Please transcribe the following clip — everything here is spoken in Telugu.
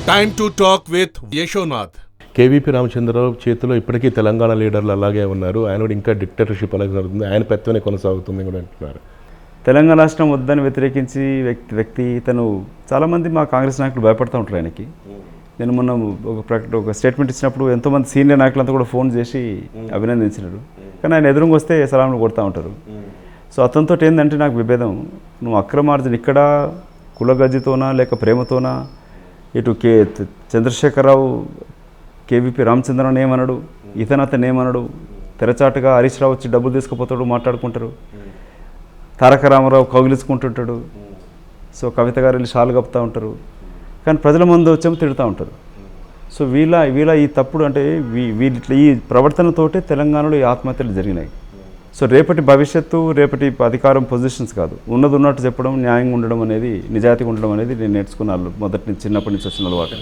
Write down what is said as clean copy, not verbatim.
Time to talk with Yashonath. KVP Ramachandra Rao చేతిలో ఇప్పటికీ తెలంగాణ లీడర్లు అలాగే ఉన్నారు. ఆయన కూడా ఇంకా డిక్టేటర్షిప్ అలాగే జరుగుతుంది, ఆయన పెత్తనే కొనసాగుతుంది కూడా అంటున్నారు. తెలంగాణ రాష్ట్రం వద్దని వ్యతిరేకించి వ్యక్తి తను చాలామంది మా కాంగ్రెస్ నాయకులు భయపడుతూ ఉంటారు ఆయనకి. నేను మొన్న ఒక స్టేట్మెంట్ ఇచ్చినప్పుడు ఎంతోమంది సీనియర్ నాయకులంతా కూడా ఫోన్ చేసి అభినందించినారు. కానీ ఆయన ఎదురుగా వస్తే సలాంలు కొడుతూ ఉంటారు. సో అతనితో ఏంటంటే నాకు విభేదం, నువ్వు అక్రమార్జన ఇక్కడ కులగజ్జితోనా లేక ప్రేమతోనా, ఇటు చంద్రశేఖరరావు కేవీపీ రామచంద్రరావు ఏమన్నాడు, అతను ఏమన్నాడు, తెరచాటుగా హరీష్ రావు వచ్చి డబ్బులు తీసుకుపోతాడు, మాట్లాడుకుంటారు. తారక రామారావు కౌగిలించుకుంటుంటాడు. సో కవిత గారు వెళ్ళి షాలు కప్పుతూ ఉంటారు. కానీ ప్రజల ముందు వచ్చేమో తిడుతూ ఉంటారు. సో వీళ్ళ ఈ తప్పుడు అంటే వీళ్ళ ఈ ప్రవర్తనతోటే తెలంగాణలో ఈ ఆత్మహత్యలు జరిగినాయి. సో రేపటి భవిష్యత్తు, రేపటి అధికారం పొజిషన్స్ కాదు, ఉన్నది ఉన్నట్టు చెప్పడం, న్యాయంగా ఉండడం అనేది, నిజాయితీగా ఉండడం అనేది నేను నేర్చుకున్నాను మొదటి నుంచి, చిన్నప్పటి నుంచి వచ్చిన అలవాటు.